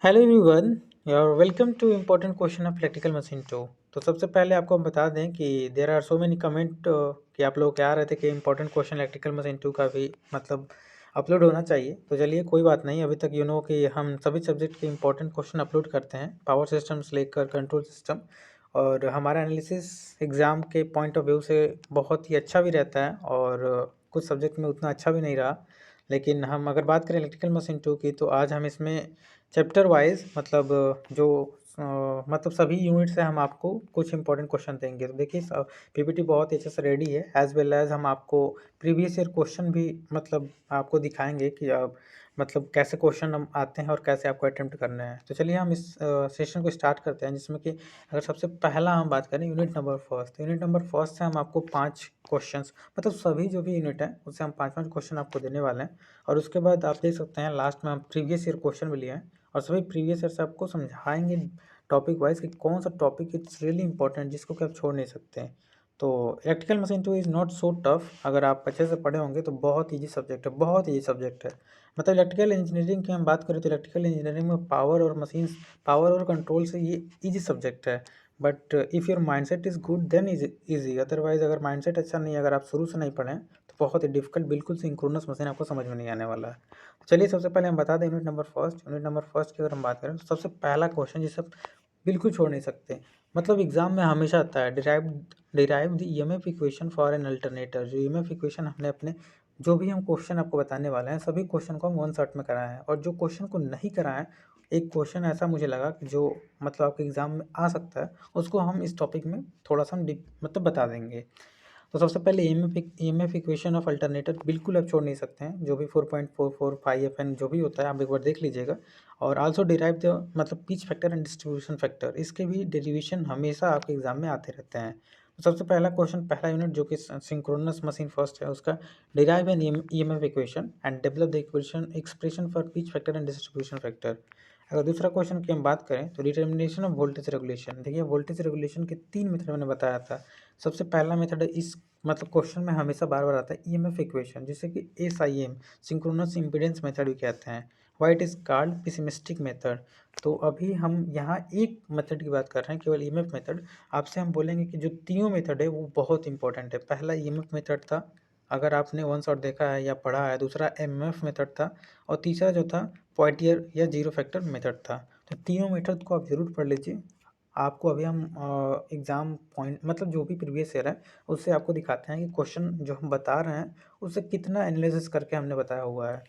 Hello everyone, your welcome to important question of electrical machine 2। तो सबसे पहले आपको हम बता दें कि there are so many comment कि आप लोग क्या रहे थे कि इम्पोर्टेंट क्वेश्चन इलेक्ट्रिकल मशीन 2 का भी मतलब अपलोड होना चाहिए। तो चलिए कोई बात नहीं, अभी तक कि हम सभी सब्जेक्ट के इम्पोर्टेंट क्वेश्चन अपलोड करते हैं, पावर सिस्टम से लेकर कंट्रोल सिस्टम। और हमारा एनालिसिस एग्ज़ाम के पॉइंट ऑफ व्यू से बहुत ही अच्छा भी रहता है और कुछ सब्जेक्ट में उतना अच्छा भी नहीं रहा। लेकिन हम अगर बात करें इलेक्ट्रिकल मशीन 2 की, तो आज हम इसमें चैप्टर वाइज जो मतलब सभी यूनिट से हम आपको कुछ इंपॉर्टेंट क्वेश्चन देंगे। तो देखिए पीपीटी बहुत ही अच्छे से रेडी है, एज वेल एज हम आपको प्रीवियस ईयर क्वेश्चन भी मतलब आपको दिखाएंगे कि आप मतलब कैसे क्वेश्चन हम आते हैं और कैसे आपको अटेम्प्ट करने हैं। तो चलिए हम इस सेशन को स्टार्ट करते हैं, जिसमें कि अगर सबसे पहला हम बात करें यूनिट नंबर फर्स्ट, तो यूनिट नंबर फर्स्ट से हम आपको 5 क्वेश्चंस मतलब सभी जो भी यूनिट है उससे हम 5 क्वेश्चन आपको देने वाले हैं। और उसके बाद आप देख सकते हैं लास्ट में हम प्रीवियस ईयर क्वेश्चन भी लिए हैं और सभी प्रीवियस ईयर से आपको समझाएंगे टॉपिक वाइज कि कौन सा टॉपिक इट्स रियली इंपॉर्टेंट, जिसको कि आप छोड़ नहीं सकते हैं। तो electrical machine 2 is not so tough, अगर आप अच्छे से पढ़े होंगे तो बहुत ईजी सब्जेक्ट है, बहुत ईजी सब्जेक्ट है। मतलब इलेक्ट्रिकल इंजीनियरिंग की हम बात करें तो इलेक्ट्रिकल इंजीनियरिंग में पावर और कंट्रोल से ये ईजी सब्जेक्ट है। But if your mindset is good then is easy, otherwise अगर माइंडसेट अच्छा नहीं है, अगर आप शुरू से नहीं पढ़ें तो बहुत ही डिफिकल्ट, बिल्कुल सिंक्रोनस मशीन आपको समझ में नहीं आने वाला है। तो चलिए सबसे पहले हम बता दें यूनिट नंबर फर्स्ट की अगर हम बात करें तो सबसे पहला क्वेश्चन जिसे आप बिल्कुल छोड़ नहीं सकते, मतलब एग्जाम में हमेशा आता है, derive the EMF equation for an alternator. जो ईएमएफ इक्वेशन हमने अपने जो भी हम क्वेश्चन आपको बताने वाले हैं सभी क्वेश्चन को हम वन शॉट में कराए हैं। और जो क्वेश्चन को नहीं कराएं, एक क्वेश्चन ऐसा मुझे लगा कि जो मतलब आपके एग्जाम में आ सकता है, उसको हम इस टॉपिक में थोड़ा सा हम मतलब बता देंगे। तो सबसे पहले ईएमएफ इक्वेशन ऑफ अल्टरनेटर बिल्कुल आप छोड़ नहीं सकते हैं, जो भी 4.445 जो भी होता है आप एक बार देख लीजिएगा। और आल्सो डिराइव द मतलब pitch factor and distribution factor, इसके भी डेरिवेशन हमेशा आपके एग्जाम में आते रहते हैं। तो सबसे पहला क्वेश्चन, पहला यूनिट जो कि सिंक्रोनस मशीन फर्स्ट है, उसका derive N EMF equation and develop the equation expression for pitch factor and distribution factor. अगर दूसरा क्वेश्चन की हम बात करें तो डिटर्मिनेशन ऑफ वोल्टेज रेगुलेशन। देखिए वोल्टेज रेगुलेशन के 3 मेथड मैंने बताया था। सबसे पहला मेथड है इस मतलब क्वेश्चन में हमेशा बार बार आता है ईएमएफ इक्वेशन, जिसे कि एसआईएम सिंक्रोनस इम्पीडेंस मेथड भी कहते हैं। Why it is called pessimistic method. तो अभी हम यहाँ एक मेथड की बात कर रहे हैं, केवल ईएमएफ मेथड। आपसे हम बोलेंगे कि जो तीनों मेथड है वो बहुत इंपॉर्टेंट है। पहला ईएमएफ मेथड था, अगर आपने वन शॉट देखा है या पढ़ा है। दूसरा एमएफ मेथड था और तीसरा जो था पॉइटियर या जीरो फैक्टर मेथड था। तो तीनों मेथड को आप जरूर पढ़ लीजिए। आपको अभी हम एग्ज़ाम पॉइंट मतलब जो भी प्रीवियस ईयर है उससे आपको दिखाते हैं कि क्वेश्चन जो हम बता रहे हैं उससे कितना एनालिसिस करके हमने बताया हुआ है।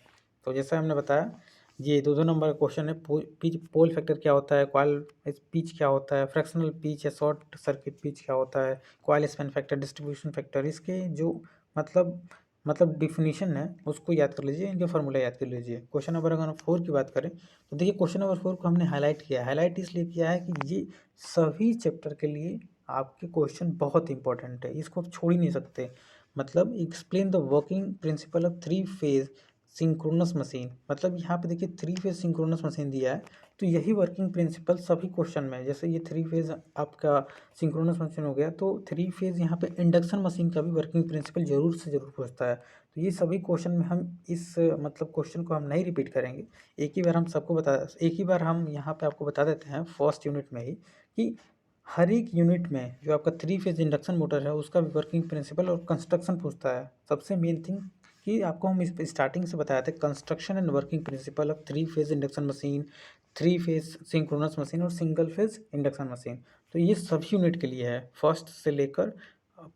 तो जैसा हमने बताया, ये दो दो नंबर का क्वेश्चन है। पोल फैक्टर क्या होता है, कॉइल पिच क्या होता है, फ्रैक्शनल पिच या शॉर्ट सर्किट पिच क्या होता है, coil span factor, distribution factor, इसके जो मतलब डिफिनीशन है उसको याद कर लीजिए, इनके फार्मूला याद कर लीजिए। क्वेश्चन नंबर अगर हम 4 की बात करें तो देखिए क्वेश्चन नंबर 4 को हमने हाईलाइट किया है। हाईलाइट इसलिए किया है कि ये सभी चैप्टर के लिए आपके क्वेश्चन बहुत इंपॉर्टेंट है, इसको आप छोड़ ही नहीं सकते। मतलब explain the working principle of 3 phase synchronous machine. मतलब यहाँ पे देखिए 3 फेज सिंक्रोनस मशीन दिया है, तो यही वर्किंग प्रिंसिपल सभी क्वेश्चन में है। जैसे ये 3 फेज आपका सिंक्रोनस मशीन हो गया, तो 3 फेज यहाँ पे इंडक्शन मशीन का भी वर्किंग प्रिंसिपल जरूर से जरूर पूछता है। तो ये सभी क्वेश्चन में हम इस मतलब क्वेश्चन को हम नहीं रिपीट करेंगे, एक ही बार हम यहाँ पे आपको बता देते हैं फर्स्ट यूनिट में ही कि हर एक यूनिट में जो आपका 3 फेज इंडक्शन मोटर है उसका भी वर्किंग प्रिंसिपल और कंस्ट्रक्शन पूछता है। सबसे मेन थिंग कि आपको हम इस स्टार्टिंग से बताए थे construction and working principle of 3 phase induction machine, 3 phase synchronous machine और सिंगल फेज इंडक्शन मशीन। तो ये सभी यूनिट के लिए है, फर्स्ट से लेकर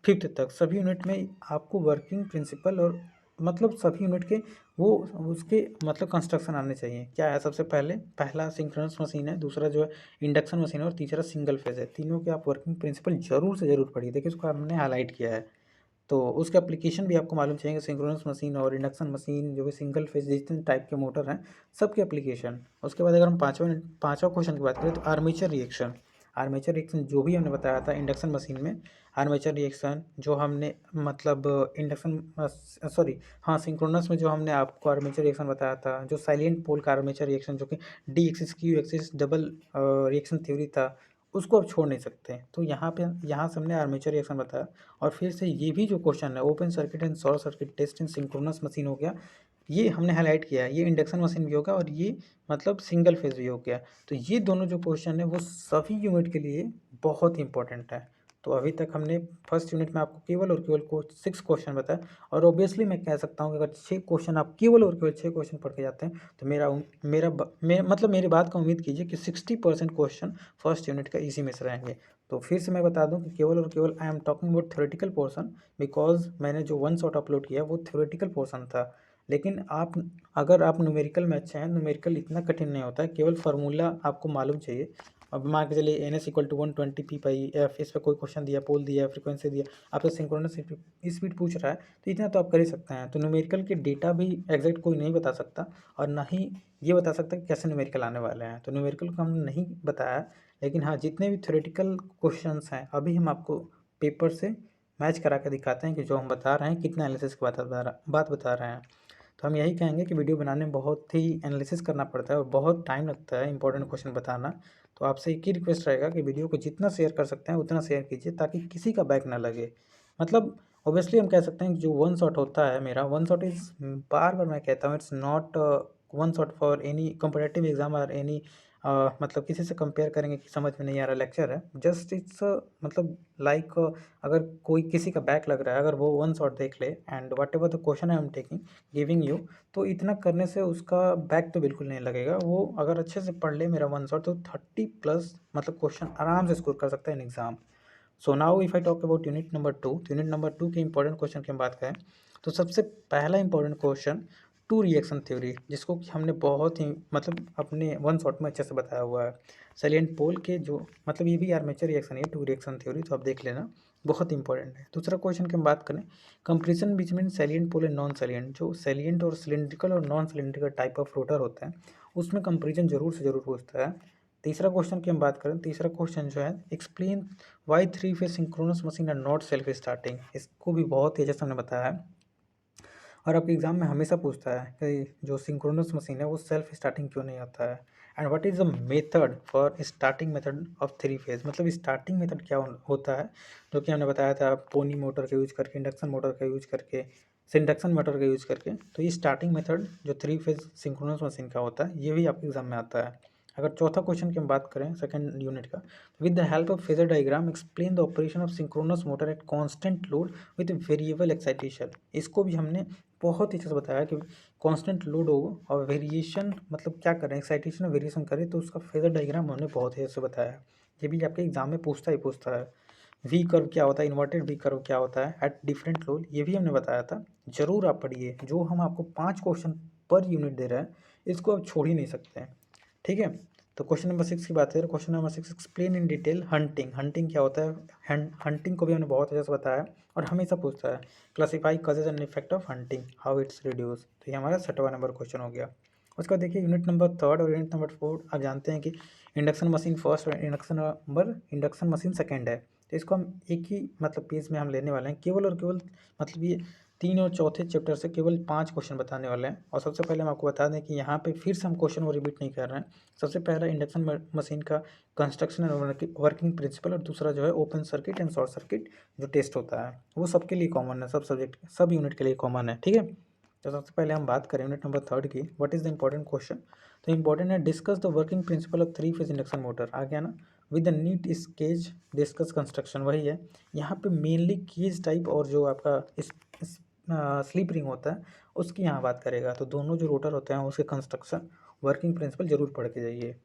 फिफ्थ तक सभी यूनिट में आपको वर्किंग प्रिंसिपल और मतलब सभी यूनिट के वो उसके मतलब कंस्ट्रक्शन आने चाहिए। क्या है, सबसे पहले पहला सिंक्रोनस मशीन है, दूसरा जो है इंडक्शन मशीन है और तीसरा सिंगल फेज है। तीनों के आप वर्किंग प्रिंसिपल जरूर से जरूर पढ़िए। देखिए उसको हमने हाईलाइट किया है, तो उसके एप्लीकेशन भी आपको मालूम चाहिए। सिंक्रोनस मशीन और इंडक्शन मशीन जो भी सिंगल फेज जितने टाइप के मोटर हैं सबके एप्लीकेशन। उसके बाद अगर हम पाँचवा क्वेश्चन की बात करें तो आर्मेचर रिएक्शन जो भी हमने बताया था इंडक्शन मशीन में। आर्मेचर रिएक्शन जो हमने मतलब इंडक्शन सॉरी हाँ सिंक्रोनस में जो हमने आपको आर्मेचर रिएक्शन बताया था, जो साइलेंट पोल का आर्मेचर रिएक्शन जो कि D axis Q axis double reaction theory था, उसको आप छोड़ नहीं सकते। तो यहाँ से हमने आर्मेचर रिएक्शन बताया। और फिर से ये भी जो क्वेश्चन है open circuit and short circuit test in synchronous machine हो गया, ये हमने हाईलाइट किया है, ये इंडक्शन मशीन भी होगा और ये मतलब सिंगल फेज भी हो गया। तो ये दोनों जो क्वेश्चन है वो सभी यूनिट के लिए बहुत इंपॉर्टेंट है। तो अभी तक हमने फर्स्ट यूनिट में आपको केवल और केवल 6 क्वेश्चन बताया, और ऑब्वियसली मैं कह सकता हूँ कि अगर 6 क्वेश्चन आप केवल और केवल 6 क्वेश्चन पढ़ के जाते हैं तो मतलब मेरी बात का उम्मीद कीजिए कि 60% क्वेश्चन फर्स्ट यूनिट का इसी में से रहेंगे। तो फिर से मैं बता दूं कि केवल और केवल I am talking about theoretical portion, because मैंने जो वन शॉट अपलोड किया वो थ्योरेटिकल पोर्शन था। लेकिन अगर आप न्यूमेरिकल में अच्छे हैं, न्यूमेरिकल इतना कठिन नहीं होता है, केवल फार्मूला आपको मालूम चाहिए। अब मान के चलिए N S equal to 120 P by F, इस पर कोई क्वेश्चन दिया, पोल दिया, फ्रीक्वेंसी दिया, आपसे सिंक्रोनस स्पीड पूछ रहा है, तो इतना तो आप कर ही सकते हैं। तो न्यूमेरिकल के डेटा भी एग्जैक्ट कोई नहीं बता सकता, और ना ही ये बता सकता कि कैसे न्यूमेरिकल आने वाले हैं। तो न्यूमेरिकल को हमने नहीं बताया, लेकिन हाँ जितने भी थ्योरेटिकल क्वेश्चंस हैं अभी हम आपको पेपर से मैच करा के दिखाते हैं कि जो हम बता रहे हैं कितना एनालिसिस की बात बता रहे हैं। तो हम यही कहेंगे कि वीडियो बनाने में बहुत ही एनालिसिस करना पड़ता है और बहुत टाइम लगता है इंपॉर्टेंट क्वेश्चन बताना। तो आपसे एक ही रिक्वेस्ट रहेगा कि वीडियो को जितना शेयर कर सकते हैं उतना शेयर कीजिए, ताकि किसी का बैक ना लगे। मतलब ऑब्वियसली हम कह सकते हैं कि जो वन शॉट होता है मेरा, वन शॉट इज़, बार बार मैं कहता हूँ, it's not one shot for any competitive exam और एनी मतलब किसी से कंपेयर करेंगे कि समझ में नहीं आ रहा लेक्चर है, जस्ट इट्स मतलब लाइक अगर कोई किसी का बैक लग रहा है, अगर वो वन शॉट देख ले and what ever the question I am taking giving you, तो इतना करने से उसका बैक तो बिल्कुल नहीं लगेगा। वो अगर अच्छे से पढ़ ले मेरा वन शॉट तो 30+ मतलब क्वेश्चन आराम से स्कोर कर सकता है in exam. So now if I talk about unit number 2, तो यूनिट नंबर 2 के इंपॉर्टेंट क्वेश्चन की हम बात करें तो सबसे पहला important question two reaction theory, जिसको कि हमने बहुत ही मतलब अपने वन शॉट में अच्छे से बताया हुआ है। सैलिएंट पोल के जो मतलब ये भी आर्मेचर रिएक्शन है, टू रिएक्शन थ्योरी, तो आप देख लेना, बहुत इंपॉर्टेंट है। दूसरा क्वेश्चन की हम बात करें, comparison between salient pole and non salient, जो सैलिएंट और सिलिंड्रिकल और non cylindrical type of rotor होता है उसमें कंपेरिजन जरूर से जरूर पूछता है। तीसरा क्वेश्चन की हम बात करें, तीसरा क्वेश्चन जो है, explain why three phase synchronous machine are not self starting, इसको भी बहुत ही अच्छे से हमने बताया है और आपके एग्जाम में हमेशा पूछता है कि जो सिंक्रोनस मशीन है वो सेल्फ स्टार्टिंग क्यों नहीं होता है, and what is the method for starting method of three phase, मतलब स्टार्टिंग मेथड क्या होता है, जो कि हमने बताया था पोनी मोटर का यूज करके, इंडक्शन मोटर का यूज करके, इंडक्शन मोटर का यूज करके। तो ये स्टार्टिंग मेथड जो थ्री फेज सिंक्रोनस मशीन का होता है ये भी आपके एग्जाम में आता है। अगर चौथा क्वेश्चन की हम बात करें सेकंड यूनिट का, with the help of phasor diagram explain the operation of synchronous motor at constant load with variable excitation, इसको भी हमने बहुत ही अच्छे से बताया कि कांस्टेंट लोड हो और वेरिएशन मतलब क्या करें, एक्साइटेशन और वेरिएशन करें, तो उसका फेजर डायग्राम हमने बहुत ही अच्छे से बताया है। ये भी आपके एग्जाम में पूछता ही पूछता है। वी कर्व क्या होता है, इन्वर्टेड वी कर्व क्या होता है एट डिफरेंट लोड, ये भी हमने बताया था। जरूर आप पढ़िए, जो हम आपको 5 क्वेश्चन पर यूनिट दे रहे हैं इसको आप छोड़ ही नहीं सकते हैं, ठीक है। तो क्वेश्चन नंबर 6 की बात करें, question number 6, explain in detail hunting, hunting क्या होता है, हंटिंग को भी हमने बहुत अच्छे से बताया और हमेशा पूछता है, classify causes and effect of hunting, how it's reduce, तो ये हमारा 6वां नंबर क्वेश्चन हो गया। उसके बाद देखिए यूनिट नंबर 3 और यूनिट नंबर 4, आप जानते हैं कि इंडक्शन मशीन फर्स्ट और इंडक्शन मशीन सेकेंड है। तो इसको हम एक ही मतलब पेज में हम लेने वाले हैं, केवल और केवल मतलब ये 3 और चौथे चैप्टर से केवल 5 क्वेश्चन बताने वाले हैं। और सबसे पहले हम आपको बता दें कि यहाँ पे फिर से हम क्वेश्चन को रिपीट नहीं कर रहे हैं। सबसे पहला इंडक्शन मशीन का कंस्ट्रक्शन एंड वर्किंग प्रिंसिपल, और दूसरा जो है open circuit and short circuit जो टेस्ट होता है वो सबके लिए कॉमन है, सब सब्जेक्ट सब यूनिट के लिए कॉमन है, ठीक है। तो सबसे पहले हम बात करें यूनिट नंबर 3 की, what is the important question. तो इंपॉर्टेंट है, discuss the working principle of three phase induction motor, आ गया ना, with the neat sketch discuss construction, वही है। यहाँ पे मेनली केज टाइप और जो आपका इस स्लिप रिंग होता है उसकी यहाँ बात करेगा। तो दोनों जो रोटर होते हैं उसके कंस्ट्रक्शन वर्किंग प्रिंसिपल जरूर पढ़ के जाइए।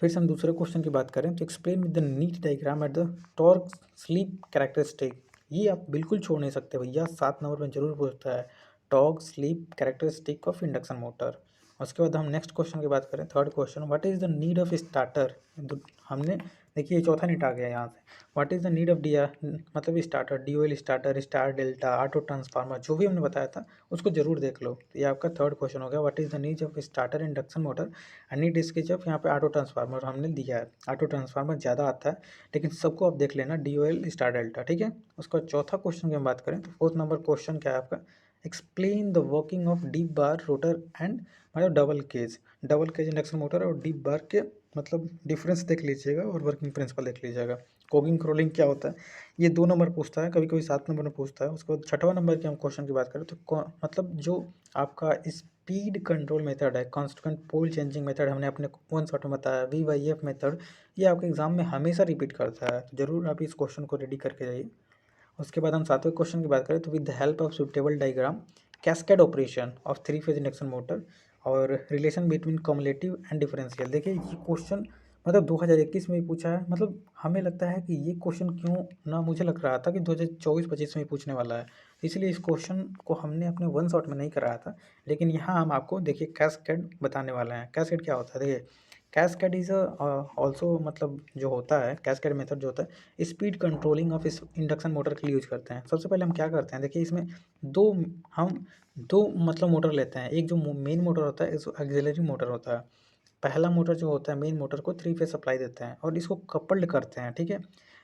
फिर से हम दूसरे क्वेश्चन की बात करें तो explain with the NEET diagram at the torque slip characteristic, ये आप बिल्कुल छोड़ नहीं सकते भैया, 7 नंबर में जरूर पूछता है, torque slip characteristic of induction motor. उसके बाद हम नेक्स्ट क्वेश्चन की बात करें, third question, what is the need of starter, हमने देखिए चौथा नीट आ गया यहाँ से, what is the need of D मतलब starter, D starter, star delta, auto transformer, जो भी हमने बताया था उसको जरूर देख लो। तो ये आपका थर्ड क्वेश्चन हो गया, what is the need of starter induction motor and need sketch of, यहाँ पे ऑटो ट्रांसफार्मर हमने दिया है, ऑटो ट्रांसफार्मर ज़्यादा आता है लेकिन सबको आप देख लेना, डी स्टार डेल्टा, ठीक है। उसका चौथा क्वेश्चन की हम बात करें तो फोर्थ नंबर क्वेश्चन क्या है आपका, explain the working of deep bar rotor and मतलब डबल केज इंडक्शन मोटर और डीप बार के मतलब डिफरेंस देख लीजिएगा और वर्किंग प्रिंसिपल देख लीजिएगा। कोगिंग क्रोलिंग क्या होता है, ये 2 नंबर पूछता है, कभी कभी 7 नंबर में पूछता है। उसके बाद छठवां नंबर के हम क्वेश्चन की बात करें तो मतलब जो आपका स्पीड कंट्रोल मेथड है, कांस्टेंट पोल चेंजिंग मेथड, हमने अपने वन शॉट में बताया, VYF मेथड, ये आपके एग्जाम में हमेशा रिपीट करता है, तो जरूर आप इस क्वेश्चन को रेडी करके जाइए। उसके बाद हम 7वें क्वेश्चन की बात करें तो with the help of suitable diagram cascade operation of 3 phase induction motor और relation between cumulative and differential. देखिए ये क्वेश्चन मतलब 2021 में भी पूछा है, मतलब हमें लगता है कि ये क्वेश्चन क्यों ना, मुझे लग रहा था कि 2024-25 में पूछने वाला है, इसलिए इस क्वेश्चन को हमने अपने वन शॉट में नहीं कराया था। लेकिन यहाँ हम आपको देखिए कैस्केड बताने वाले हैं। कैस्केड क्या होता है, देखिए कैस्केड इज ऑल्सो मतलब जो होता है कैस्केड मेथड जो होता है स्पीड कंट्रोलिंग ऑफ इस इंडक्शन मोटर के लिए यूज करते हैं। सबसे पहले हम क्या करते हैं, देखिए इसमें दो हम दो मतलब मोटर लेते हैं, एक जो मेन मोटर होता है, एक ऑक्सिलरी मोटर होता है। पहला मोटर जो होता है मेन मोटर को 3 फेज सप्लाई देते हैं और इसको कपल्ड करते हैं, ठीक है।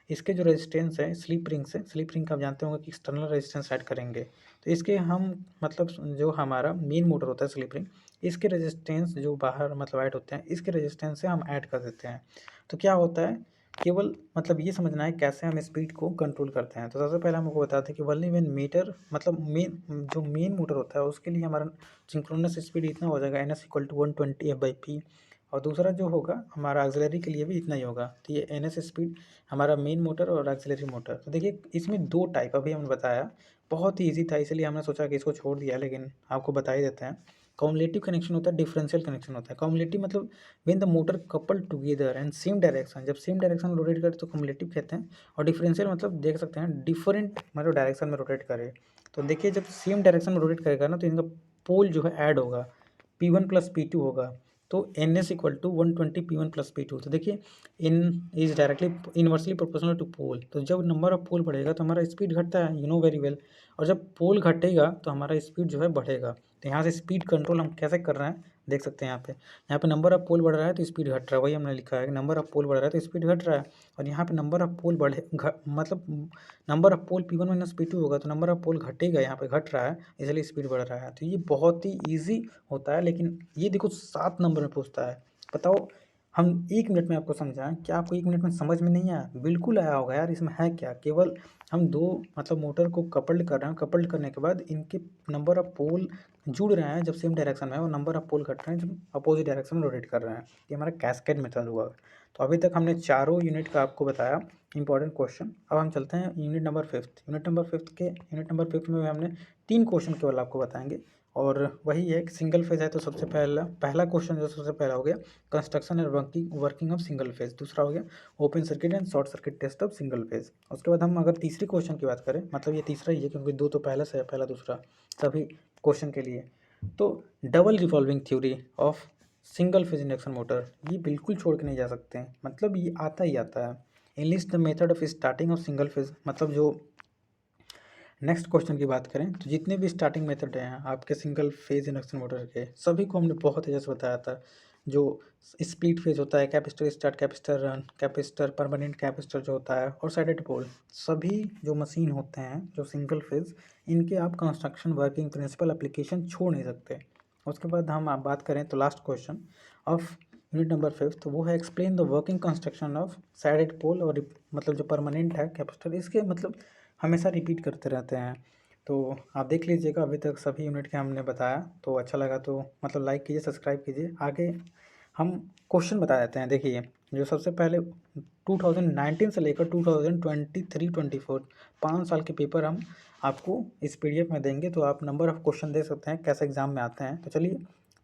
इसके जो रेजिस्टेंस है स्लिप रिंग से, स्लिप रिंग का आप जानते होंगे कि एक्सटर्नल रेजिस्टेंस ऐड करेंगे, तो इसके हम मतलब जो हमारा मेन मोटर होता है स्लिप रिंग, इसके रेजिस्टेंस जो बाहर मतलब ऐड होते हैं, इसके रेजिस्टेंस से हम ऐड कर देते हैं। तो क्या होता है, केवल मतलब ये समझना है कैसे हम स्पीड को कंट्रोल करते हैं। तो सबसे पहले हमको बताते हैं कि वनली व्हेन मीटर मतलब मेन मोटर होता है उसके लिए हमारा सिंक्रोनस स्पीड इतना हो जाएगा NS = 120 F/P, और दूसरा जो होगा हमारा ऑक्सिलरी के लिए भी इतना ही होगा। तो ये NS स्पीड हमारा मेन मोटर और ऑक्सिलरी मोटर। तो देखिए इसमें 2 टाइप अभी हमने बताया, बहुत ही ईजी था इसलिए हमने सोचा कि इसको छोड़ दिया, लेकिन आपको बता ही देते हैं। कम्युलेटिव कनेक्शन होता है, डिफरेंशियल कनेक्शन होता है। कम्युलेटिव मतलब when the motor couple together and same direction, जब सेम डायरेक्शन में रोटेट करे तो कम्युलेटिव कहते हैं। और डिफरेंशियल मतलब देख सकते हैं डिफरेंट मतलब डायरेक्शन में रोटेट करे। तो देखिए जब सेम डायरेक्शन में रोटेट करेगा ना तो इनका पोल जो है ऐड होगा, P1 + P2 होगा। तो NS = 120 P1 + P2। तो देखिए N is directly inversely proportional to pole. तो जब नंबर ऑफ पोल बढ़ेगा तो हमारा स्पीड घटता है, यू नो वेरी वेल। और जब पोल घटेगा तो हमारा स्पीड जो है बढ़ेगा। तो यहाँ से स्पीड कंट्रोल हम कैसे कर रहे हैं देख सकते हैं। यहाँ पे नंबर ऑफ पोल बढ़ रहा है तो स्पीड घट रहा है, वही हमने लिखा है। नंबर ऑफ पोल बढ़ रहा है तो स्पीड घट रहा है। और यहाँ पे नंबर ऑफ पोल मतलब number of pole P1 - P2 होगा तो नंबर ऑफ पोल घटेगा, यहाँ पे घट रहा है इसलिए स्पीड बढ़ रहा है। तो ये बहुत ही ईजी होता है, लेकिन ये देखो 7 नंबर में पूछता है। बताओ हम 1 मिनट में आपको समझाएं, क्या आपको 1 मिनट में समझ में नहीं आया? बिल्कुल आया होगा यार। इसमें है क्या, केवल हम 2 मतलब मोटर को कपल्ड कर रहे हैं, कपल्ड करने के बाद इनके नंबर ऑफ पोल जुड़ रहे हैं जब सेम डायरेक्शन में, और नंबर ऑफ पोल घट रहे हैं जब अपोजिट डायरेक्शन में रोटेट कर रहे हैं। ये हमारा कैस्केड मेथड हुआ। तो अभी तक हमने चारों यूनिट का आपको बताया इंपॉर्टेंट क्वेश्चन। अब हम चलते हैं यूनिट नंबर 5। यूनिट नंबर 5 में हमने 3 क्वेश्चन केवल आपको बताएंगे, और वही है कि सिंगल फेज है तो सबसे पहला क्वेश्चन जो सबसे पहला हो गया construction and working of single phase. दूसरा हो गया open circuit and short circuit test of single phase. उसके बाद हम अगर तीसरी क्वेश्चन की बात करें, मतलब ये तीसरा ही है क्योंकि 2 तो पहला से है, पहला दूसरा सभी क्वेश्चन के लिए। तो double revolving theory of single phase induction motor, ये बिल्कुल छोड़ के नहीं जा सकते हैं, मतलब ये आता ही आता है। Enlist the method of starting of single phase, मतलब जो नेक्स्ट क्वेश्चन की बात करें तो जितने भी स्टार्टिंग मेथड हैं आपके सिंगल फेज इंडक्शन मोटर के, सभी को हमने बहुत अच्छे से बताया था। जो स्प्लिट फेज होता है, capacitor start, capacitor run, capacitor permanent capacitor जो होता है, और साइडेड पोल, सभी जो मशीन होते हैं जो सिंगल फेज, इनके आप कंस्ट्रक्शन वर्किंग प्रिंसिपल एप्लीकेशन छोड़ नहीं सकते। उसके बाद हम आप बात करें तो last question of unit number 5 तो वो है explain the working construction of shaded pole, और मतलब जो परमानेंट है कैपेसिटर, इसके मतलब हमेशा रिपीट करते रहते हैं। तो आप देख लीजिएगा, अभी तक सभी यूनिट के हमने बताया। तो अच्छा लगा तो मतलब लाइक कीजिए, सब्सक्राइब कीजिए। आगे हम क्वेश्चन बता देते हैं। देखिए जो सबसे पहले 2019 से लेकर 2023-24 5 साल के पेपर हम आपको इस PDF में देंगे, तो आप नंबर ऑफ़ क्वेश्चन देख सकते हैं कैसे एग्ज़ाम में आते हैं। तो चलिए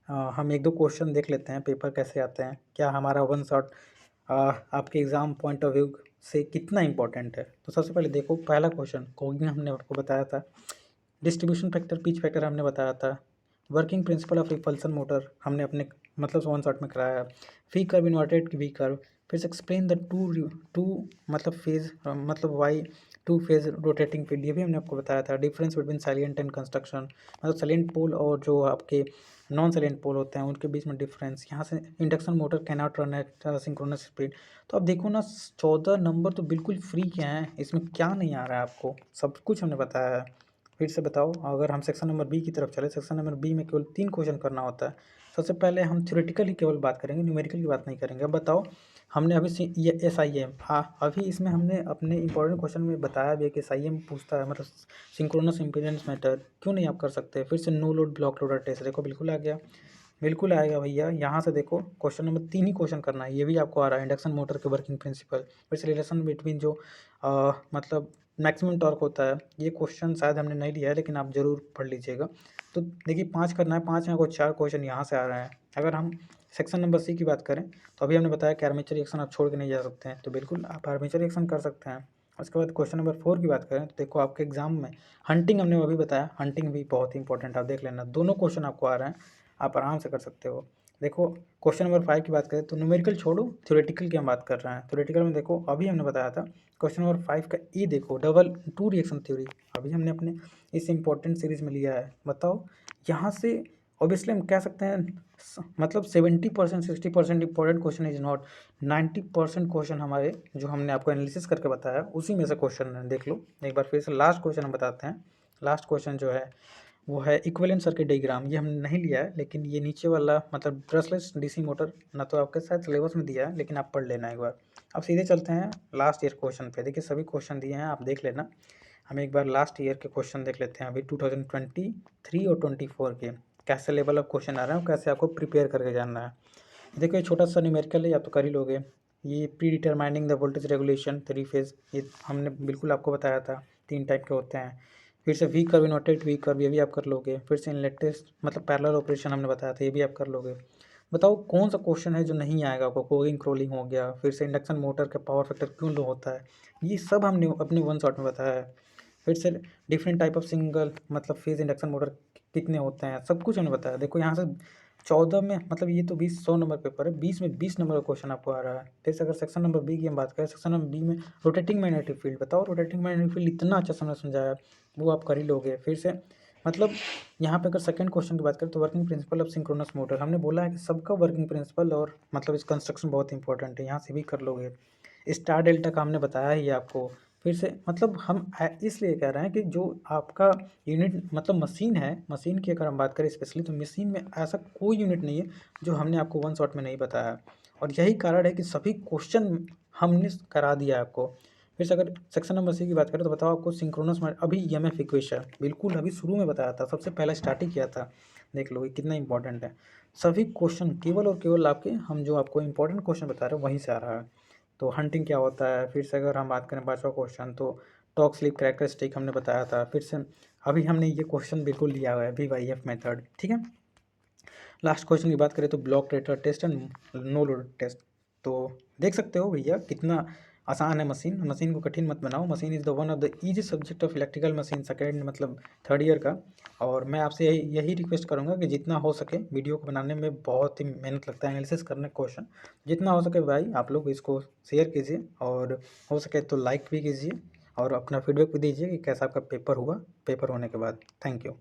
हम 1-2 क्वेश्चन देख लेते हैं, पेपर कैसे आते हैं, क्या हमारा वन शॉट आपके एग्ज़ाम पॉइंट ऑफ व्यू से कितना इंपॉर्टेंट है। तो सबसे पहले देखो पहला क्वेश्चन कोगिंग हमने आपको बताया था, डिस्ट्रीब्यूशन फैक्टर पिच फैक्टर हमने बताया था, working principle of repulsion motor हमने अपने मतलब वन शॉट में कराया, V curve inverted V curve, फिर से एक्सप्लेन द टू मतलब फेज मतलब वाई 2 फेज रोटेटिंग फील्ड, ये भी हमने आपको बताया था। Difference between salient and construction, मतलब साइलेंट पोल और जो आपके नॉन साइलेंट पोल होते हैं उनके बीच में डिफरेंस। यहाँ से induction motor can not run at synchronous speed. तो अब देखो ना 14 नंबर तो बिल्कुल फ्री के हैं, इसमें क्या नहीं आ रहा है आपको, सब कुछ हमने बताया है। फिर से बताओ, अगर हम सेक्शन नंबर बी की तरफ चले, सेक्शन नंबर बी में केवल 3 क्वेश्चन करना होता है। सबसे पहले हम थ्योरेटिकल ही केवल बात करेंगे, न्यूमेरिकल की बात नहीं करेंगे। अब बताओ, हमने अभी ये SIM, हाँ अभी इसमें हमने अपने इंपॉर्टेंट क्वेश्चन में बताया भी है कि SIM पूछता है, मतलब सिंक्रोनस इम्पीडेंस मेथड क्यों नहीं आप कर सकते। फिर से no load block rotor test, देखो बिल्कुल आ गया, बिल्कुल आएगा भैया। यहाँ से देखो क्वेश्चन नंबर 3 ही क्वेश्चन करना है, ये भी आपको आ रहा है, इंडक्शन मोटर के वर्किंग प्रिंसिपल। फिर से रिलेशन बिटवीन जो मतलब मैक्सिमम टॉर्क होता है, ये क्वेश्चन शायद हमने नहीं लिया है, लेकिन आप ज़रूर पढ़ लीजिएगा। तो देखिए 5 करना है, 5 में आपको 4 क्वेश्चन यहाँ से आ रहे हैं। अगर हम सेक्शन नंबर सी की बात करें, तो अभी हमने बताया कि आर्मेचर रिएक्शन आप छोड़ के नहीं जा सकते हैं, तो बिल्कुल आप आर्मेचर रिएक्शन कर सकते हैं। उसके बाद क्वेश्चन नंबर 4 की बात करें, तो देखो आपके एग्जाम में हंटिंग हमने अभी बताया, हंटिंग भी बहुत ही इंपॉर्टेंट, आप देख लेना, दोनों क्वेश्चन आपको आ रहे हैं, आप आराम से कर सकते हो। देखो क्वेश्चन नंबर 5 की बात करें, तो न्यूमेरिकल छोड़ो, थ्योरेटिकल की हम बात कर रहे हैं। थ्योरेटिकल में देखो अभी हमने बताया था क्वेश्चन नंबर 5 का ई देखो, डबल टू रिएक्शन थ्योरी, अभी हमने अपने इस इंपॉर्टेंट सीरीज में लिया है। बताओ यहाँ से ऑब्वियसली हम कह सकते हैं मतलब 70% 60% important question is not, 90% question हमारे जो हमने आपको एनालिसिस करके बताया उसी में से क्वेश्चन है। देख लो एक बार फिर से, लास्ट क्वेश्चन हम बताते हैं। लास्ट क्वेश्चन जो है वो है इक्विवेलेंट सर्किट डायग्राम, ये हमने नहीं लिया है, लेकिन ये नीचे वाला मतलब ब्रशलेस DC मोटर ना तो आपके साथ सिलेबस में दिया है, लेकिन आप पढ़ लेना एक बार। अब सीधे चलते हैं लास्ट ईयर क्वेश्चन पे। देखिए सभी क्वेश्चन दिए हैं, आप देख लेना। हम एक बार लास्ट ईयर के क्वेश्चन देख लेते हैं, अभी 2023 और 24 के कैसे लेवल ऑफ क्वेश्चन आ रहे हैं और कैसे आपको प्रिपेयर करके जाना है। देखो ये छोटा सा न्यूमेरिकल है, आप तो कर ही लोगे। ये pre determining the voltage regulation 3 phase, ये हमने बिल्कुल आपको बताया था, 3 टाइप के होते हैं। फिर से V curve inverted V curve, ये भी आप कर लोगे। फिर से लेटेस्ट मतलब पैरेलल ऑपरेशन हमने बताया था, ये भी आप कर लोगे। बताओ कौन सा क्वेश्चन है जो नहीं आएगा आपको, कोइंग क्रोलिंग हो गया, फिर से इंडक्शन मोटर का पावर फैक्टर क्यों लो होता है, ये सब हमने अपने वन शॉट में बताया है। फिर से डिफरेंट टाइप ऑफ सिंगल मतलब फेज इंडक्शन मोटर कितने होते हैं, सब कुछ हमने बताया। देखो यहाँ से 14 में मतलब ये तो 100 नंबर पेपर है, 20 में 20 नंबर का क्वेश्चन आपको आ रहा है। फिर से अगर सेक्शन नंबर बी की हम बात करें, सेक्शन नंबर बी में रोटेटिंग मैग्नेटिक फील्ड, बताओ रोटेटिंग मैग्नेटिक फील्ड इतना अच्छा समझ समझाया, वो आप कर ही लोगे। फिर से मतलब यहाँ पे अगर सेकंड क्वेश्चन की बात करें, तो working principle of synchronous motor, हमने बोला है कि सबका वर्किंग प्रिंसिपल और मतलब इस कंस्ट्रक्शन बहुत इंपॉर्टेंट है, यहाँ से भी कर लोगे। स्टार डेल्टा का हमने बताया ही आपको। फिर से मतलब हम इसलिए कह रहे हैं कि जो आपका यूनिट मतलब मशीन है, मशीन की अगर हम बात करें स्पेशली, तो मशीन में ऐसा कोई यूनिट नहीं है जो हमने आपको वन शॉट में नहीं बताया, और यही कारण है कि सभी क्वेश्चन हमने करा दिया है आपको। फिर से अगर सेक्शन नंबर सी की बात करें, तो बताओ आपको सिंक्रोनस अभी EMF इक्वेशन बिल्कुल अभी शुरू में बताया था, सबसे पहले स्टार्ट ही किया था। देख लो ये कितना इंपॉर्टेंट है, सभी क्वेश्चन केवल और केवल आपके हम जो आपको इंपॉर्टेंट क्वेश्चन बता रहे हैं वहीं से आ रहा है। तो हंटिंग क्या होता है, फिर से अगर हम बात करें 5वां क्वेश्चन, तो टॉक स्लिप कैरेक्टरिस्टिक हमने बताया था। फिर से अभी हमने ये क्वेश्चन बिल्कुल लिया हुआ है VYF मेथड, ठीक है। लास्ट क्वेश्चन की बात करें तो block rotor test and no load test, तो देख सकते हो भैया कितना आसान है मशीन, मशीन को कठिन मत बनाओ। Machine is the one of the easy subject of electrical machine second मतलब थर्ड ईयर का। और मैं आपसे यही रिक्वेस्ट करूँगा कि जितना हो सके, वीडियो को बनाने में बहुत ही मेहनत लगता है, एनालिसिस करने क्वेश्चन, जितना हो सके भाई आप लोग इसको शेयर कीजिए, और हो सके तो लाइक भी कीजिए, और अपना फीडबैक भी दीजिए कि कैसा आपका पेपर हुआ पेपर होने के बाद। Thank you.